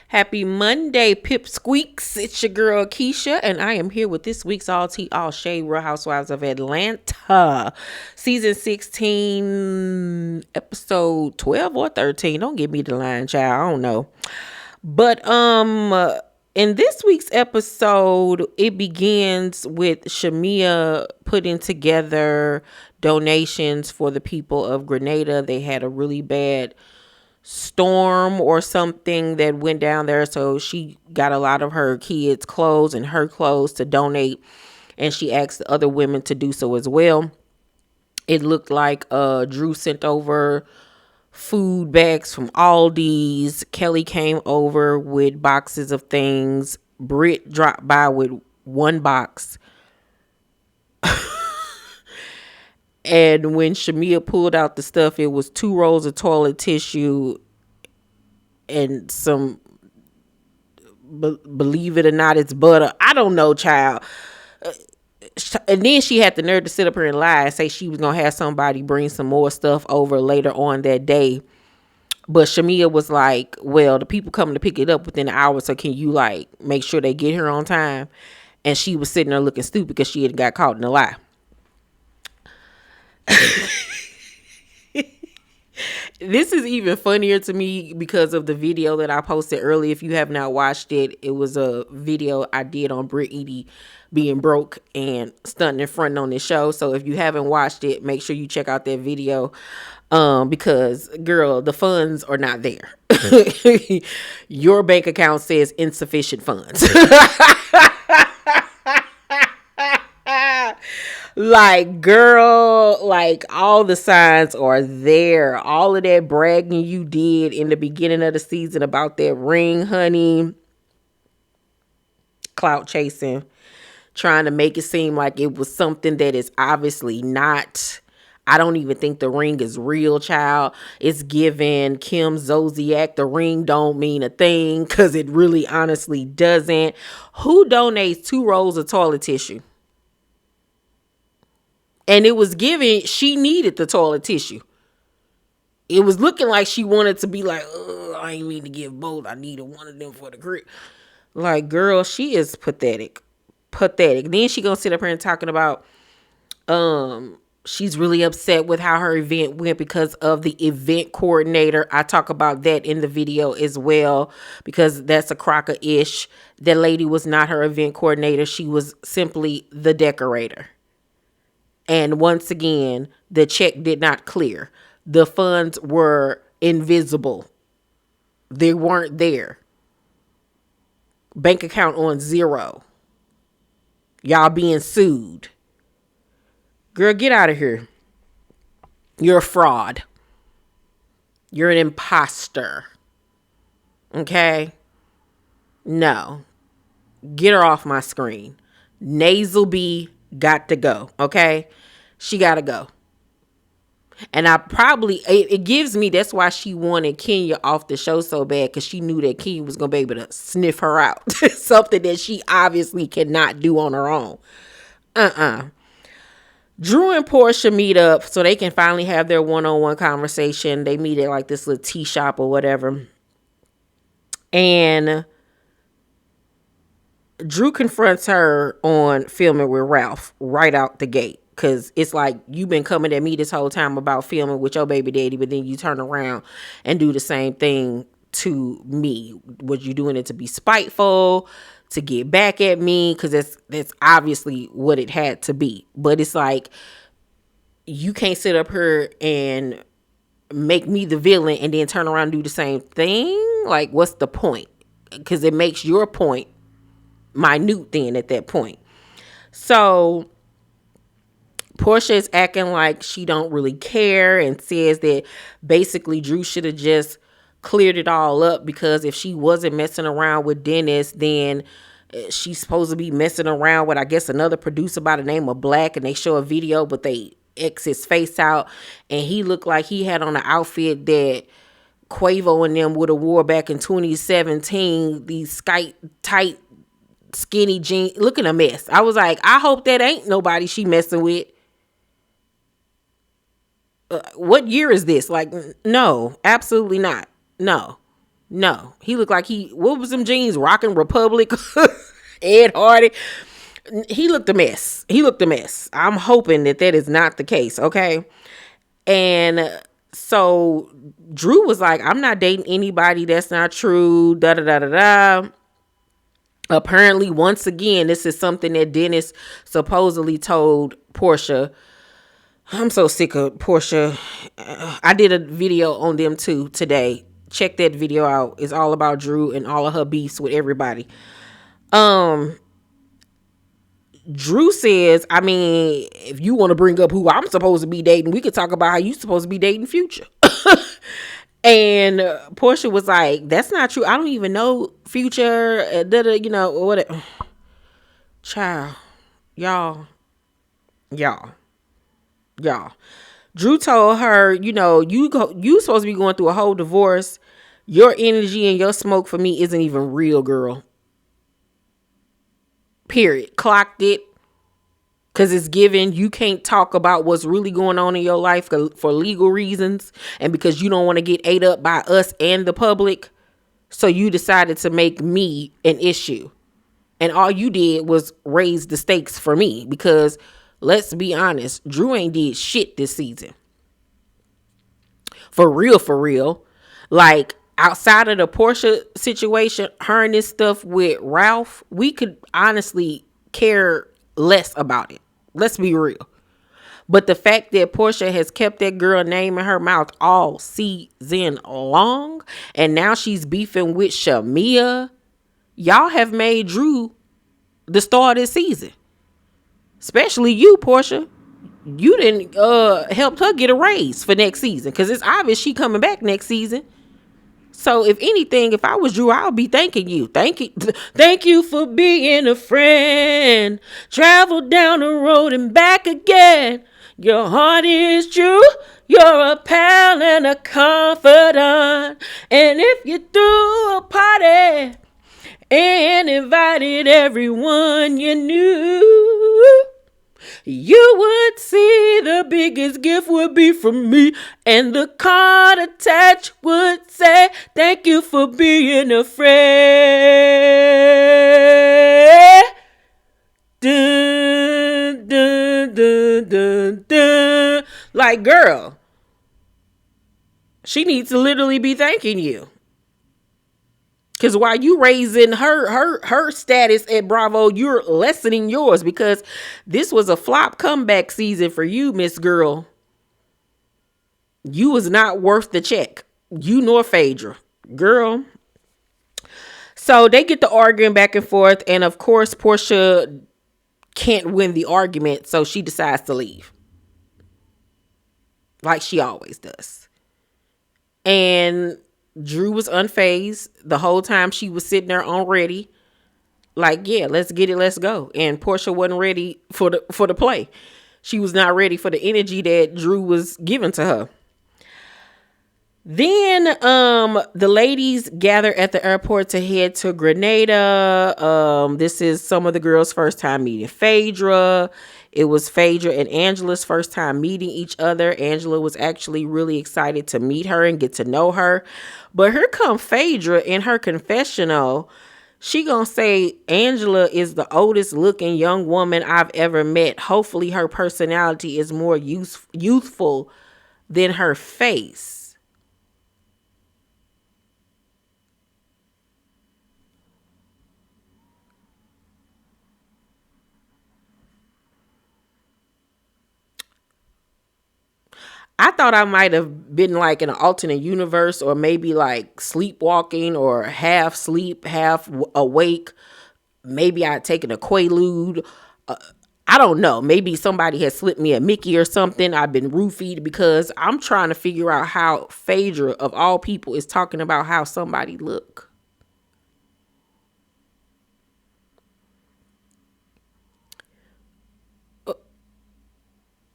Happy Monday, Pip Squeaks. It's your girl Keisha, and I am here with this week's All Tea, All Shade Real Housewives of Atlanta. Season 16, episode 12 or 13. Don't give me the line, child. I don't know. But in this week's episode, it begins with Shamia putting together donations for the people of Grenada. They had a really bad storm or something that went down there, so she got a lot of her kids' clothes and her clothes to donate, and she asked the other women to do so as well. It looked like Drew sent over food bags from Aldi's. Kelli came over with boxes of things. Britt dropped by with one box. And when Shamia pulled out the stuff, it was 2 rolls of toilet tissue and some, believe it or not, it's butter. I don't know, child. And then she had the nerve to sit up here and lie and say she was going to have somebody bring some more stuff over later on that day. But Shamia was like, well, the people coming to pick it up within an hour, so can you, like, make sure they get here on time? And she was sitting there looking stupid because she had got caught in a lie. This is even funnier to me because of the video that I posted earlier. If you have not watched it, it was a video I did on Britt Edie being broke and stunting in front on this show. So if you haven't watched it, make sure you check out that video because, girl, the funds are not there. Your bank account says insufficient funds. Like, girl, like, all the signs are there. All of that bragging you did in the beginning of the season about that ring, honey. Clout chasing. Trying to make it seem like it was something that is obviously not. I don't even think the ring is real, child. It's given Kim Zodiac. The ring don't mean a thing because it really honestly doesn't. Who donates 2 rolls of toilet tissue? And it was given, she needed the toilet tissue. It was looking like she wanted to be like, I ain't mean to give both. I needed one of them for the grip. Like, girl, she is pathetic. Pathetic. Then she gonna sit up here and talking about she's really upset with how her event went because of the event coordinator. I talk about that in the video as well because that's a crocker-ish. That lady was not her event coordinator. She was simply the decorator. And once again, the check did not clear. The funds were invisible. They weren't there. Bank account on 0. Y'all being sued. Girl, get out of here. You're a fraud. You're an imposter. Okay? No. Get her off my screen. Nasal B got to go. Okay? She gotta go. And it gives me, that's why she wanted Kenya off the show so bad, because she knew that Kenya was gonna be able to sniff her out. Something that she obviously cannot do on her own. Drew and Porsha meet up so they can finally have their one-on-one conversation. They meet at like this little tea shop or whatever. And Drew confronts her on filming with Ralph right out the gate. Because it's like, you've been coming at me this whole time about filming with your baby daddy, but then you turn around and do the same thing to me. Was you doing it to be spiteful, to get back at me? Because that's obviously what it had to be. But it's like, you can't sit up here and make me the villain and then turn around and do the same thing. Like, what's the point? Because it makes your point minute then at that point. So Porsha is acting like she don't really care and says that basically Drew should have just cleared it all up, because if she wasn't messing around with Dennis, then she's supposed to be messing around with, I guess, another producer by the name of Black, and they show a video, but they X his face out, and he looked like he had on an outfit that Quavo and them would have wore back in 2017, these sky tight skinny jeans, looking a mess. I was like, I hope that ain't nobody she messing with. What year is this? Like, no, absolutely not. No. No, he looked like what was them jeans? Rockin' Republic, Ed Hardy. He looked a mess. I'm hoping that is not the case, okay? And so Drew was like, I'm not dating anybody. That's not true. Da da da da da. Apparently, once again, this is something that Dennis supposedly told Porsha. I'm so sick of Porsha. I did a video on them too today. Check that video out. It's all about Drew and all of her beefs with everybody. Drew says, I mean, if you want to bring up who I'm supposed to be dating, we could talk about how you supposed to be dating Future. And Porsha was like, that's not true. I don't even know Future, you know, what. Child, y'all. Drew told her, you know, you supposed to be going through a whole divorce. Your energy and your smoke for me isn't even real, girl. Period. Clocked it. Because it's given. You can't talk about what's really going on in your life for legal reasons. And because you don't want to get ate up by us and the public. So you decided to make me an issue. And all you did was raise the stakes for me. Because let's be honest, Drew ain't did shit this season. For real. Like, outside of the Porsha situation, her and this stuff with Ralph, we could honestly care less about it. Let's be real. But the fact that Porsha has kept that girl name in her mouth all season long, and now she's beefing with Shamia, y'all have made Drew the star of this season. Especially you, Porsha. You didn't help her get a raise for next season, because it's obvious she coming back next season. So if anything, if I was Drew, I'll be thanking you. Thank you for being a friend. Travel down the road and back again. Your heart is true. You're a pal and a confidant. And if you threw a party and invited everyone you knew, you would see the biggest gift would be from me, and the card attached would say, thank you for being a friend. Dun, dun, dun, dun, dun. Like, girl, she needs to literally be thanking you. Because while you raising her status at Bravo, you're lessening yours, because this was a flop comeback season for you, Miss Girl. You was not worth the check. You nor Phaedra. Girl. So they get the arguing back and forth. And of course, Porsha can't win the argument. So she decides to leave. Like she always does. And Drew was unfazed the whole time. She was sitting there on ready, like, yeah, let's get it, let's go. And Porsha wasn't ready for the play. She was not ready for the energy that Drew was giving to her. Then the ladies gather at the airport to head to Grenada. This is some of the girls' first time meeting Phaedra. It was Phaedra and Angela's first time meeting each other. Angela was actually really excited to meet her and get to know her. But here come Phaedra in her confessional. She gonna say Angela is the oldest looking young woman I've ever met. Hopefully her personality is more youthful than her face. I thought I might have been like in an alternate universe, or maybe like sleepwalking, or half sleep, half awake. Maybe I had taken a Quaalude. I don't know. Maybe somebody has slipped me a Mickey or something. I've been roofied, because I'm trying to figure out how Phaedra, of all people, is talking about how somebody look.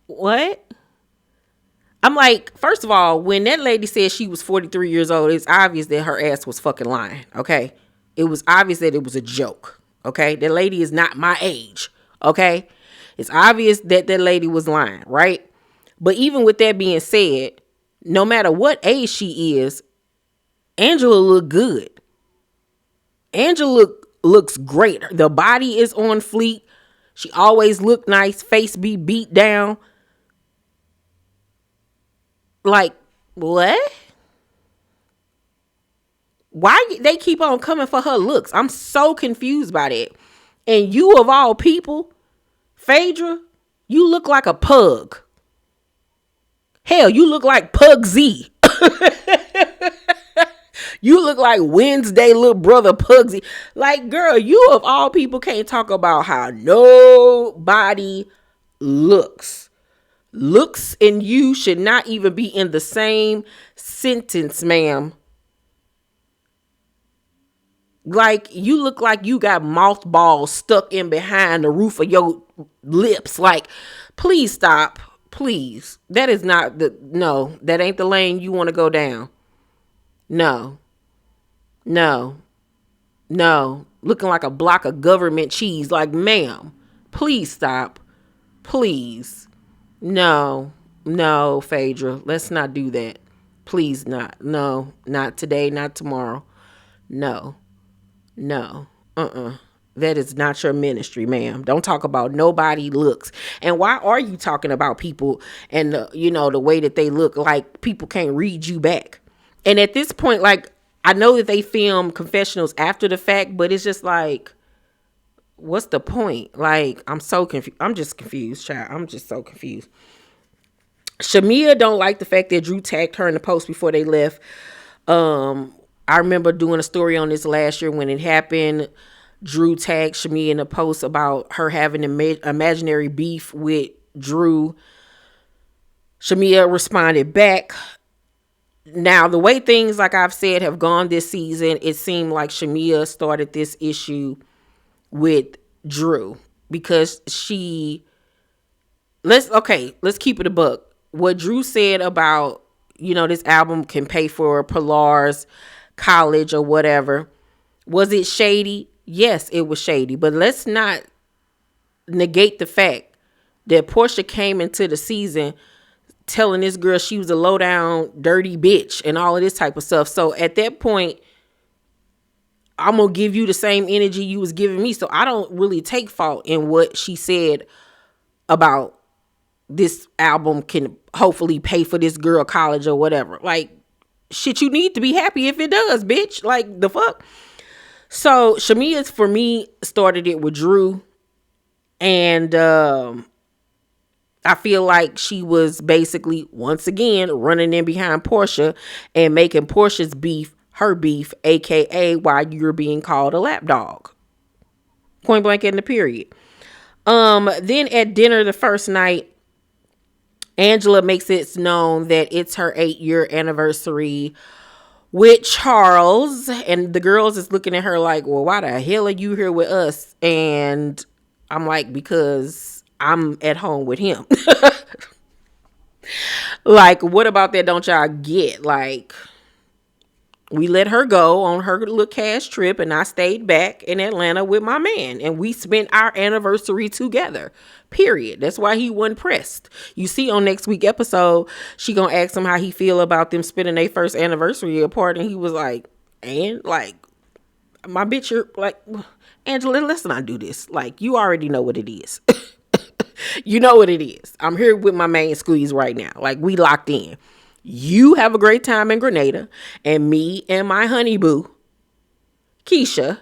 What? I'm like, first of all, when that lady said she was 43 years old, it's obvious that her ass was fucking lying, okay? It was obvious that it was a joke, okay? That lady is not my age, okay? It's obvious that that lady was lying, right? But even with that being said, no matter what age she is, Angela look good. Angela looks great. The body is on fleek. She always look nice. Face be beat down. Like, what? Why they keep on coming for her looks? I'm so confused by that. And you of all people, Phaedra, you look like a pug. Hell, you look like Pug Z. You look like Wednesday little brother Pugsy. Like, girl, you of all people can't talk about how nobody looks. Looks and you should not even be in the same sentence, ma'am. Like, you look like you got mothballs stuck in behind the roof of your lips. Like, please stop. Please. That is not no, that ain't the lane you want to go down. No. No. Looking like a block of government cheese. Like, ma'am, please stop. Please. No, Phaedra. Let's not do that. Please not. No, not today, not tomorrow. No. That is not your ministry, ma'am. Don't talk about nobody looks. And why are you talking about people and the way that they look? Like, people can't read you back. And at this point, like, I know that they film confessionals after the fact, but it's just like, what's the point? Like, I'm so confused. I'm just confused, child. I'm just so confused. Shamia don't like the fact that Drew tagged her in the post before they left. I remember doing a story on this last year when it happened. Drew tagged Shamia in a post about her having imaginary beef with Drew. Shamia responded back. Now, the way things, like I've said, have gone this season, it seemed like Shamia started this issue with Drew because let's keep it a buck. What Drew said about, this album can pay for Pilar's college or whatever. Was it shady? Yes, it was shady. But let's not negate the fact that Porsha came into the season telling this girl she was a low down, dirty bitch and all of this type of stuff. So at that point, I'm going to give you the same energy you was giving me. So I don't really take fault in what she said about this album can hopefully pay for this girl college or whatever. Like, shit, you need to be happy if it does, bitch. Like, the fuck? So Shamia's, for me, started it with Drew. And I feel like she was basically, once again, running in behind Porsha and making Porsha's beef her beef, aka why you're being called a lapdog. Point blank in the period. Then at dinner the first night, Angela makes it known that it's her 8-year anniversary with Charles, and the girls is looking at her like, well, why the hell are you here with us? And I'm like, because I'm at home with him. Like, what about that don't y'all get? Like, we let her go on her little cash trip, and I stayed back in Atlanta with my man, and we spent our anniversary together, period. That's why he wasn't pressed. You see on next week episode, she gonna ask him how he feel about them spending their first anniversary apart, and he was like, and like, my bitch, you're like, Angela, let's not do this. Like, you already know what it is. You know what it is. I'm here with my main squeeze right now. Like, we locked in. You have a great time in Grenada, and me and my honey boo, Keisha,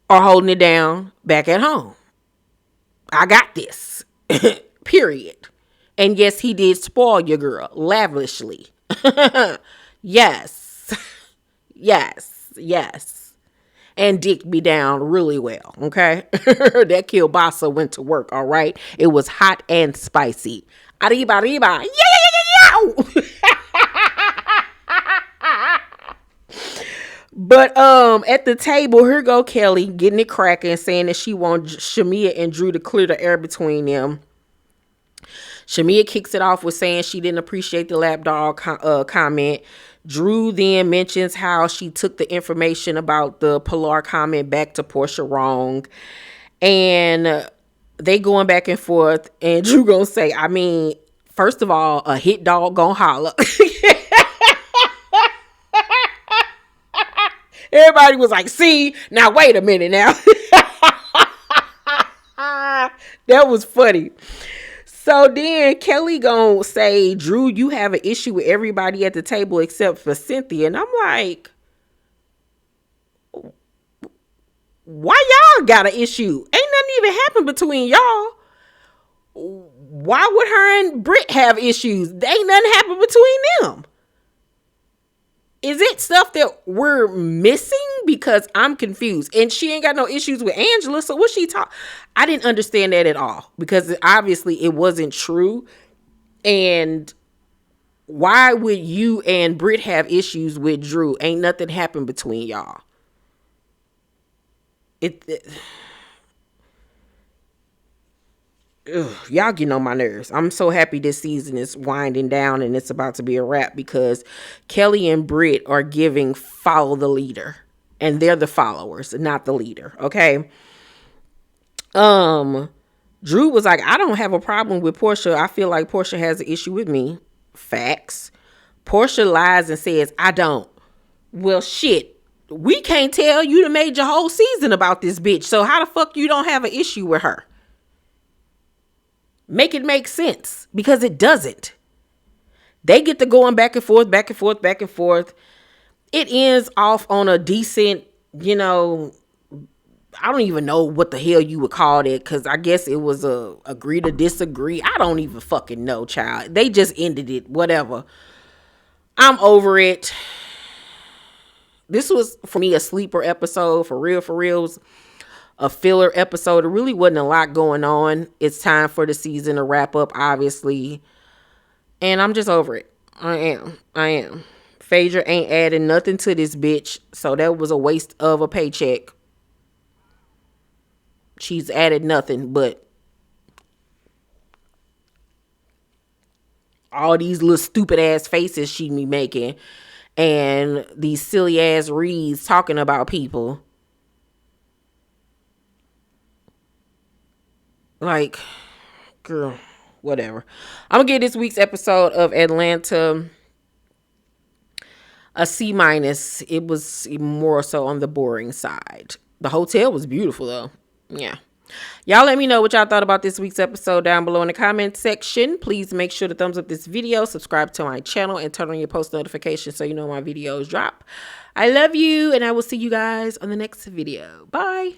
are holding it down back at home. I got this. Period. And yes, he did spoil your girl lavishly. Yes. And dicked me down really well, okay? That kielbasa went to work, all right? It was hot and spicy. Arriba, arriba. Yeah. But at the table, here go Kelli getting it cracking, saying that she wants Shamia and Drew to clear the air between them. Shamia kicks it off with saying she didn't appreciate the lapdog comment. Drew then mentions how she took the information about the Pilar comment back to Porsha wrong. And they going back and forth. And Drew gonna say, I mean, first of all, a hit dog gonna holler. Everybody was like, see, now wait a minute now. That was funny. So then Kelli gonna say, Drew, you have an issue with everybody at the table except for Cynthia. And I'm like, why y'all got an issue? Ain't nothing even happened between y'all. Why would her and Britt have issues? Ain't nothing happened between them. Is it stuff that we're missing? Because I'm confused. And she ain't got no issues with Angela. So what she talk? I didn't understand that at all. Because obviously it wasn't true. And why would you and Britt have issues with Drew? Ain't nothing happened between y'all. Y'all getting on my nerves. I'm so happy this season is winding down and it's about to be a wrap because Kelli and Britt are giving follow the leader and they're the followers, not the leader. Okay. Drew was like, I don't have a problem with Porsha. I feel like Porsha has an issue with me. Facts. Porsha lies and says, I don't. Well, shit. We can't tell. You done made your whole season about this bitch. So how the fuck you don't have an issue with her? Make it make sense, because it doesn't. They get to going back and forth, back and forth, back and forth. It ends off on a decent, I don't even know what the hell you would call it, because I guess it was a agree to disagree. I don't even fucking know, child. They just ended it, whatever. I'm over it. This was, for me, a sleeper episode. For real, it was a filler episode. There really wasn't a lot going on. It's time for the season to wrap up, obviously. And I'm just over it. I am. Phaedra ain't adding nothing to this bitch. So that was a waste of a paycheck. She's added nothing but all these little stupid ass faces she be making. And these silly ass reads talking about people. Like, girl, whatever. I'm gonna give this week's episode of Atlanta a C-. It was more so on the boring side. The hotel was beautiful though. Yeah. Y'all let me know what y'all thought about this week's episode down below in the comment section. Please make sure to thumbs up this video, subscribe to my channel, and turn on your post notifications so you know my videos drop. I love you, and I will see you guys on the next video. Bye.